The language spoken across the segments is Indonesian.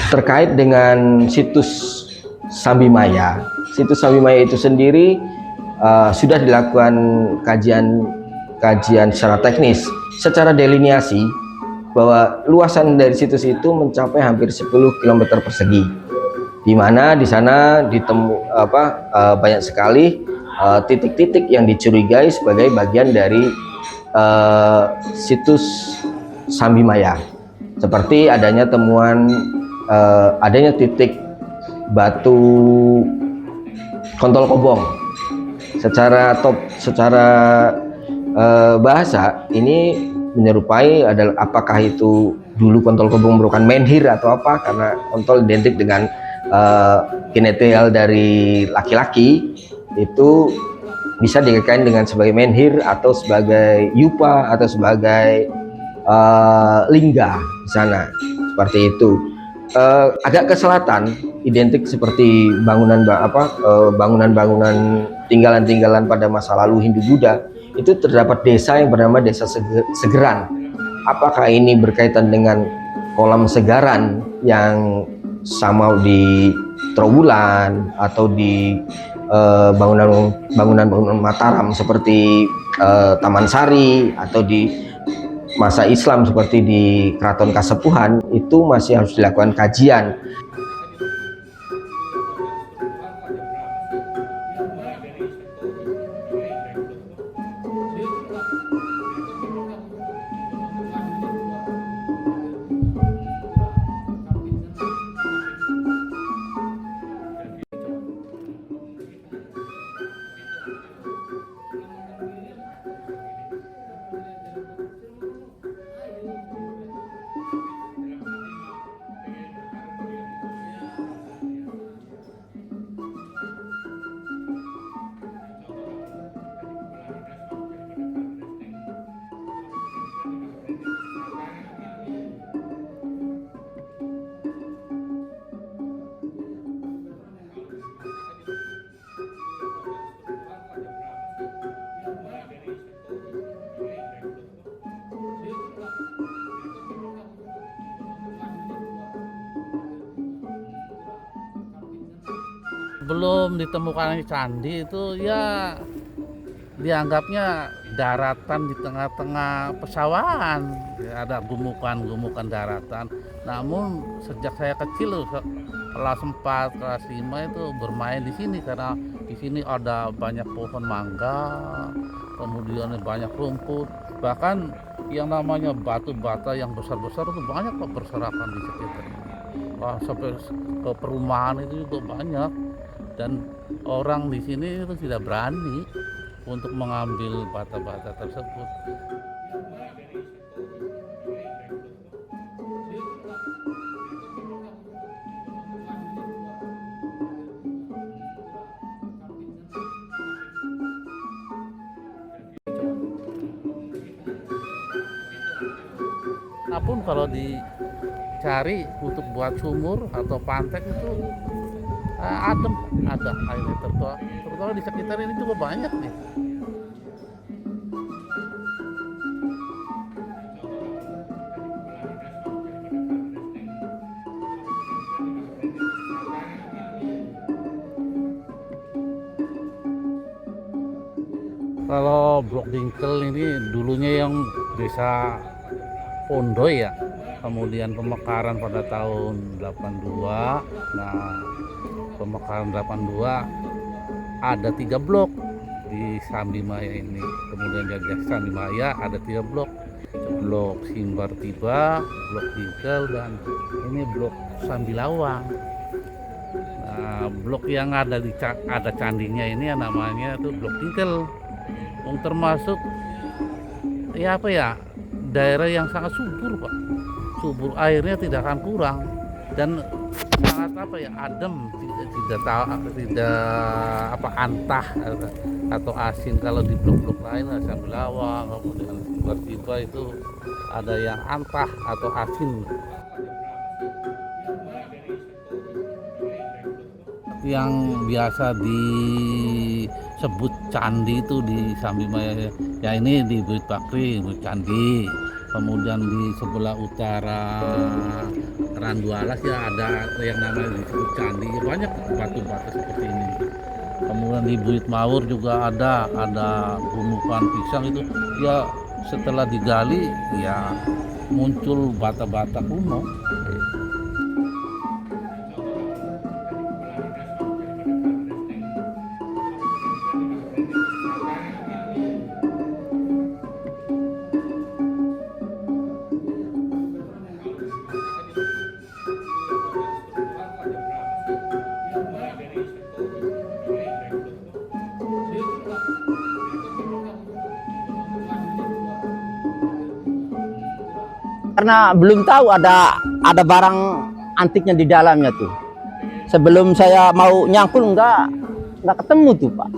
Terkait dengan situs Sambimaya, situs Sambimaya itu sendiri sudah dilakukan kajian secara teknis, secara delineasi bahwa luasan dari situs itu mencapai hampir 10 km persegi, di mana di sana banyak sekali titik-titik yang dicurigai sebagai bagian dari situs Sambimaya, seperti adanya temuan adanya titik batu kontol kobong. Secara bahasa ini menyerupai adalah apakah itu dulu kontol kobong merupakan menhir atau apa, karena kontol identik dengan genetel dari laki-laki, itu bisa dikaitkan dengan sebagai menhir atau sebagai yupa atau sebagai lingga di sana, seperti itu. Agak ke selatan identik seperti bangunan-bangunan tinggalan-tinggalan pada masa lalu Hindu Buddha. Itu terdapat desa yang bernama Desa Segeran. Apakah ini berkaitan dengan kolam Segaran yang sama di Trowulan atau di bangunan-bangunan Mataram seperti Taman Sari, atau di masa Islam seperti di Keraton Kasepuhan, itu masih harus dilakukan kajian. Belum ditemukannya candi itu ya dianggapnya daratan di tengah-tengah pesawahan, ya, ada gumukan daratan. Namun sejak saya kecil kelas 4, kelas 5 itu bermain di sini, karena di sini ada banyak pohon mangga, kemudian banyak rumput, bahkan yang namanya batu bata yang besar-besar itu banyak kok berserakan di sekitar ini. Sampai ke perumahan itu juga banyak, dan orang di sini itu tidak berani untuk mengambil bata-bata tersebut. Apapun kalau dicari untuk buat sumur atau pantek itu adem, ada airnya terutama di sekitar ini juga banyak nih. Kalau Blok Dingkel ini dulunya yang desa Pondoy ya, kemudian pemekaran pada tahun 82. Nah, pemekaran 82 ada 3 blok di Sambimaya ini. Kemudian dari Sambimaya ada 3 blok. Blok Simbar Tiba, Blok Dingkel, dan ini Blok Sambilawang. Nah, blok yang ada candinya ini namanya itu Blok Dingkel. Termasuk ya daerah yang sangat subur, Pak. Subur, airnya tidak akan kurang dan sangat adem, tidak antah atau asin. Kalau di blok-blok lain Sambilawang, kemudian tiba-tiba itu ada yang antah atau asin. Yang biasa disebut candi itu di Sambimaya ya, ini di Bukit Bakri, Bukit Candi. Kemudian di sebelah utara Randualas ya ada yang namanya disebut candi. Ya, banyak batu-batu seperti ini. Kemudian di Buit Mawur juga ada gunungan pisang itu. Ya setelah digali ya muncul bata-bata kuno. Karena belum tahu ada barang antiknya di dalamnya tuh. Sebelum saya mau nyangkul nggak ketemu tuh Pak.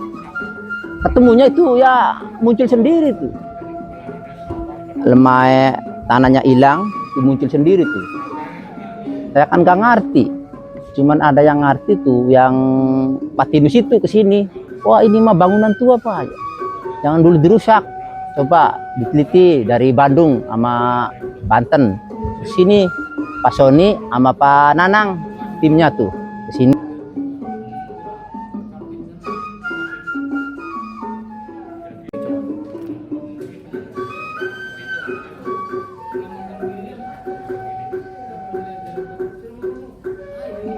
Ketemunya itu ya muncul sendiri tuh. Lemah tanahnya hilang, itu muncul sendiri tuh. Saya kan nggak ngerti. Cuman ada yang ngerti tuh, yang Patinus itu kesini. Wah ini mah bangunan tua Pak. Jangan dulu dirusak. Coba diteliti dari Bandung sama Banten. Sini Pak Sony sama Pak Nanang timnya tuh kesini.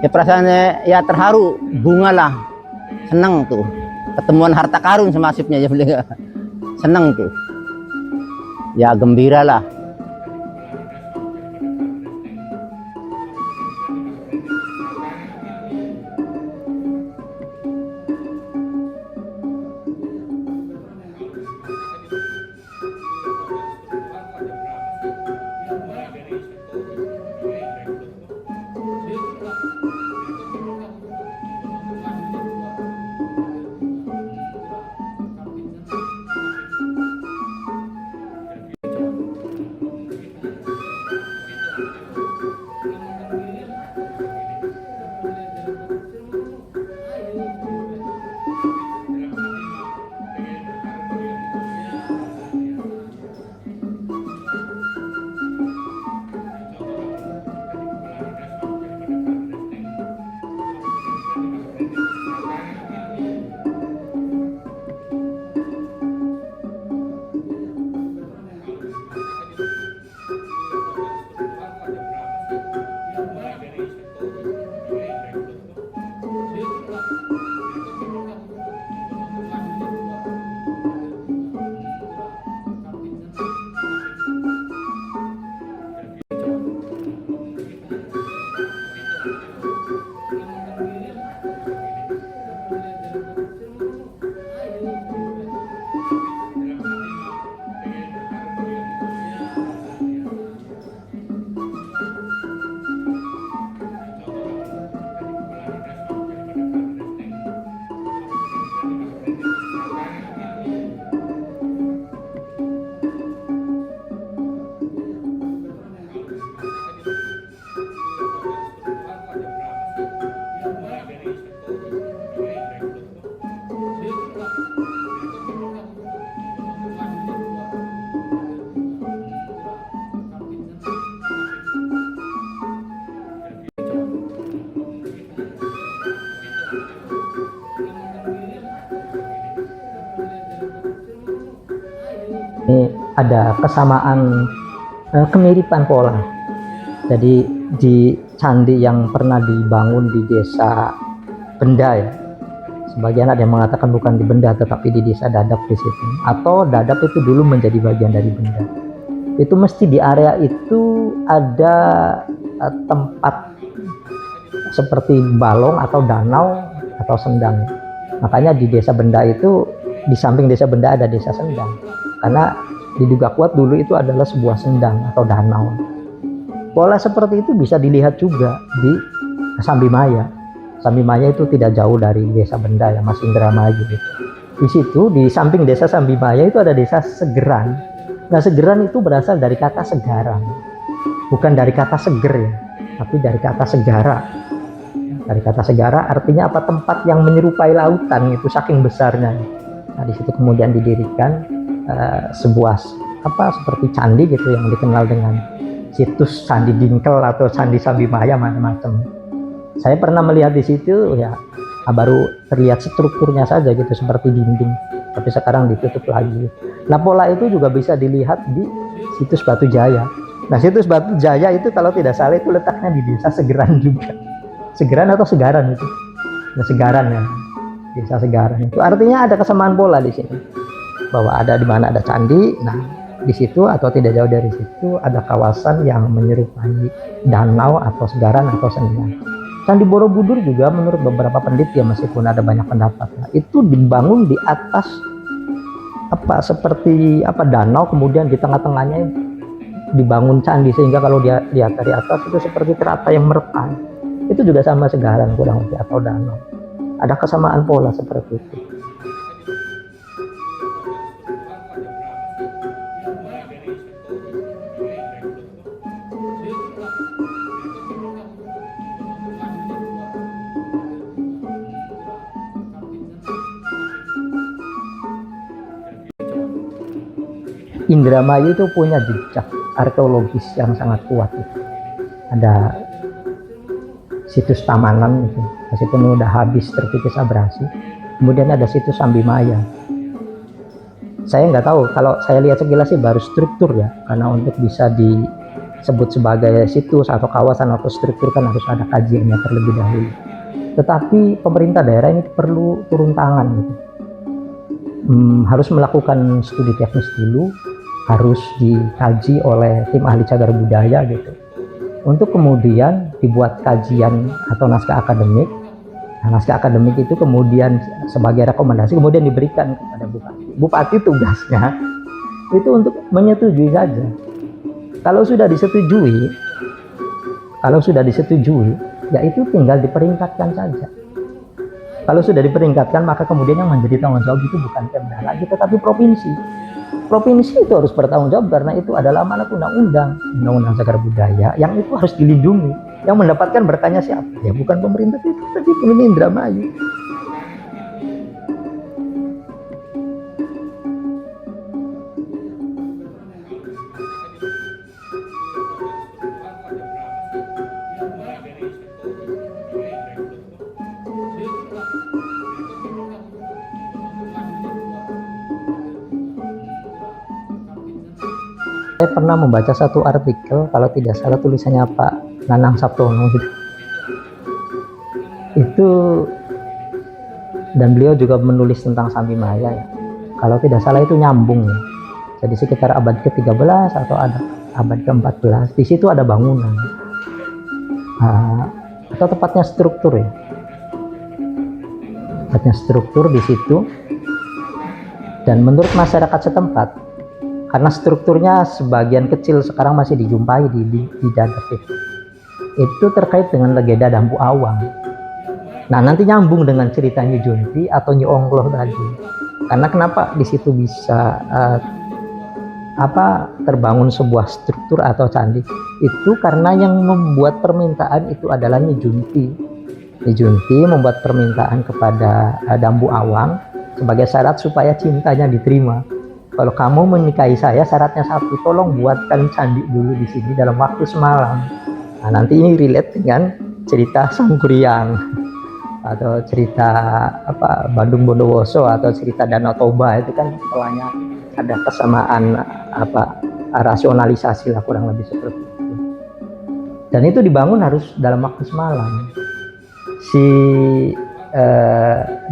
Ya perasaannya ya terharu, bunga lah, seneng tuh. Ketemuan harta karun semasifnya ya beliau. Seneng tuh. Ya gembira lah. Ini ada kesamaan kemiripan pola. Jadi di candi yang pernah dibangun di desa Benda ya, sebagian ada yang mengatakan bukan di Benda tetapi di desa Dadap di situ, atau Dadap itu dulu menjadi bagian dari Benda. Itu mesti di area itu ada tempat seperti balong atau danau atau sendang. Makanya di desa Benda itu, di samping desa Benda ada desa Sendang, karena diduga kuat dulu itu adalah sebuah sendang atau danau. Pola seperti itu bisa dilihat juga di Sambimaya. Sambimaya itu tidak jauh dari desa Benda ya, Mas Indramayu gitu. Di situ di samping desa Sambimaya itu ada desa Segeran. Nah Segeran itu berasal dari kata segaran, bukan dari kata seger ya, tapi dari kata segara. Dari kata segara artinya apa? Tempat yang menyerupai lautan, itu saking besarnya. Nah di situ kemudian didirikan sebuah seperti candi gitu yang dikenal dengan situs Candi Dingkel atau Candi Sambimaya macam-macam. Saya pernah melihat di situ ya, baru terlihat strukturnya saja gitu seperti dinding, tapi sekarang ditutup lagi. Nah, pola itu juga bisa dilihat di situs Batu Jaya. Nah, situs Batu Jaya itu kalau tidak salah itu letaknya di desa Segeran juga. Segeran atau Segaran itu? Nah, Segaran ya, desa Segaran itu. Artinya ada kesamaan pola di sini, bahwa ada di mana ada candi. Nah, di situ atau tidak jauh dari situ ada kawasan yang menyerupai danau atau segaran atau senian. Candi Borobudur juga menurut beberapa peneliti ya, meskipun ada banyak pendapat, nah, itu dibangun di atas seperti danau, kemudian di tengah-tengahnya dibangun candi, sehingga kalau dia lihat dari atas itu seperti teratai yang meretai. Itu juga sama Segaran kurang lebih atau danau. Ada kesamaan pola seperti itu. Indramayu itu punya jejak arkeologis yang sangat kuat. Ada situs Tamanan itu, meskipun udah habis terkikis abrasi. Kemudian ada situs Sambimaya. Saya nggak tahu, kalau saya lihat sekilas sih baru struktur ya, karena untuk bisa disebut sebagai situs atau kawasan atau struktur kan harus ada kajiannya terlebih dahulu. Tetapi pemerintah daerah ini perlu turun tangan gitu. Harus melakukan studi teknis dulu, harus dikaji oleh tim ahli cagar budaya gitu, untuk kemudian dibuat kajian atau naskah akademik. Nah, naskah akademik itu kemudian sebagai rekomendasi kemudian diberikan kepada bupati. Bupati tugasnya itu untuk menyetujui saja. Kalau sudah disetujui, ya itu tinggal diperingkatkan saja. Kalau sudah diperingkatkan, maka kemudian yang menjadi tanggung jawab itu bukan Pemda lagi, tetapi provinsi. Provinsi itu harus bertanggung jawab karena itu adalah amanat undang-undang cagar budaya yang itu harus dilindungi. Yang mendapatkan berkahnya siapa? Ya bukan pemerintah itu, tapi ini Indramayu. Saya pernah membaca satu artikel, kalau tidak salah tulisannya Pak Nanang Sabtono gitu. Itu, dan beliau juga menulis tentang Sambimaya ya. Kalau tidak salah itu nyambung ya. Jadi sekitar abad ke-13 atau ada abad ke-14, di situ ada bangunan. Atau tepatnya struktur ya. Tepatnya struktur di situ. Dan menurut masyarakat setempat, karena strukturnya sebagian kecil sekarang masih dijumpai di Dadap itu terkait dengan legenda Dampu Awang. Nah, nanti nyambung dengan cerita Nyi Junti atau Nyi Ongloh tadi. Karena kenapa di situ bisa terbangun sebuah struktur atau candi? Itu karena yang membuat permintaan itu adalah Nyi Junti. Nyi Junti membuat permintaan kepada Dampu Awang sebagai syarat supaya cintanya diterima. Kalau kamu menikahi saya, syaratnya satu, tolong buatkan candi dulu di sini dalam waktu semalam. Nah, nanti ini relate dengan cerita Sangkuriang atau cerita Bandung Bondowoso atau cerita Danau Toba, itu kan polanya ada kesamaan rasionalisasi lah kurang lebih seperti itu. Dan itu dibangun harus dalam waktu semalam. Si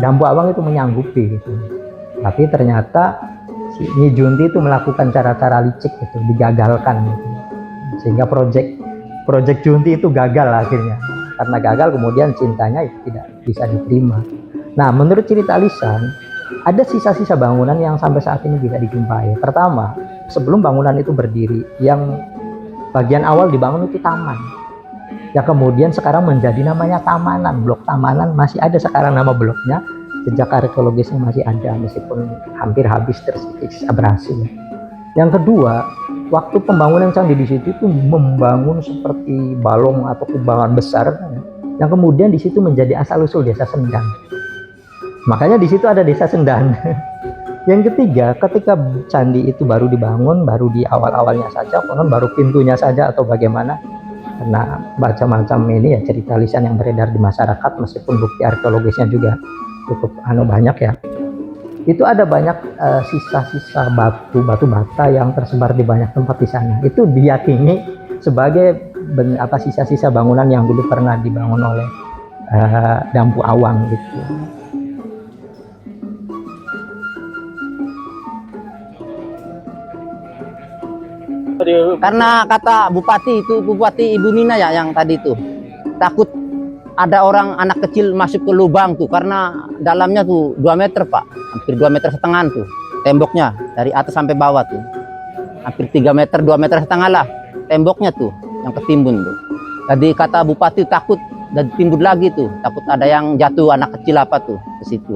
Dampu Awang itu menyanggupi gitu. Tapi ternyata si Nyi Junti itu melakukan cara-cara licik itu, digagalkan gitu. Sehingga proyek Junti itu gagal akhirnya. Karena gagal kemudian cintanya itu tidak bisa diterima. Nah, menurut cerita lisan, ada sisa-sisa bangunan yang sampai saat ini bisa dijumpai. Pertama, sebelum bangunan itu berdiri, yang bagian awal dibangun itu taman. Ya kemudian sekarang menjadi namanya Tamanan, Blok Tamanan, masih ada sekarang nama bloknya. Jejak arkeologisnya masih ada meskipun hampir habis terkikis abrasi. Yang kedua, waktu pembangunan candi di situ itu membangun seperti balong atau kubangan besar yang kemudian di situ menjadi asal usul desa Sendan. Makanya di situ ada desa Sendan. Yang ketiga, ketika candi itu baru dibangun, baru di awal-awalnya saja, konon baru pintunya saja atau bagaimana, karena baca macam ini ya cerita lisan yang beredar di masyarakat, meskipun bukti arkeologisnya juga cukup banyak ya. Itu ada banyak sisa-sisa batu bata yang tersebar di banyak tempat di sana. Itu diyakini sebagai sisa-sisa bangunan yang dulu pernah dibangun oleh Dampu Awang gitu. Karena kata Bupati Ibu Nina ya yang tadi itu, takut ada orang anak kecil masuk ke lubang tuh, karena dalamnya tuh 2 meter Pak, hampir 2,5 meter tuh temboknya dari atas sampai bawah tuh, hampir 3 meter, 2,5 meter lah temboknya tuh yang ketimbun tuh. Jadi kata Bupati takut dan timbun lagi tuh, takut ada yang jatuh anak kecil apa tuh ke situ.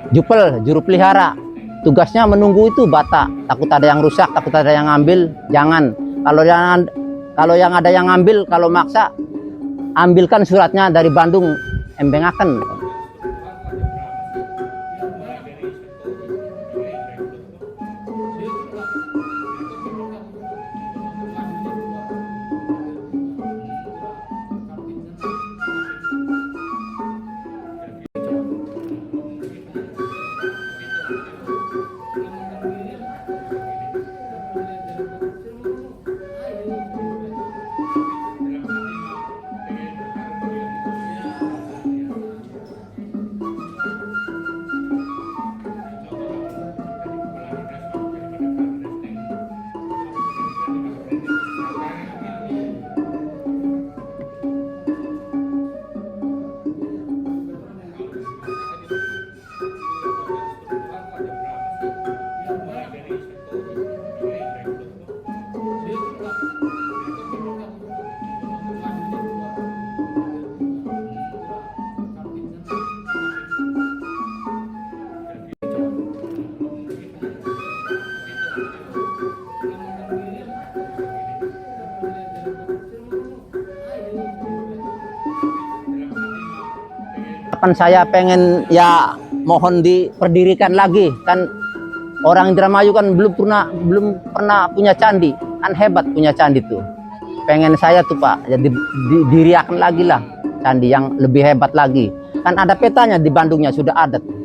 Jupel, juru pelihara, tugasnya menunggu itu bata. Takut ada yang rusak, takut ada yang ngambil, jangan. Kalau yang ada yang ngambil, kalau maksa, ambilkan suratnya dari Bandung, embengaken. Kan saya pengen ya mohon diperdirikan lagi, kan orang Indramayu kan belum pernah punya candi, kan hebat punya candi tuh. Pengen saya tuh Pak, jadi didiriakan lagi lah candi yang lebih hebat lagi. Kan ada petanya di Bandungnya sudah ada tuh.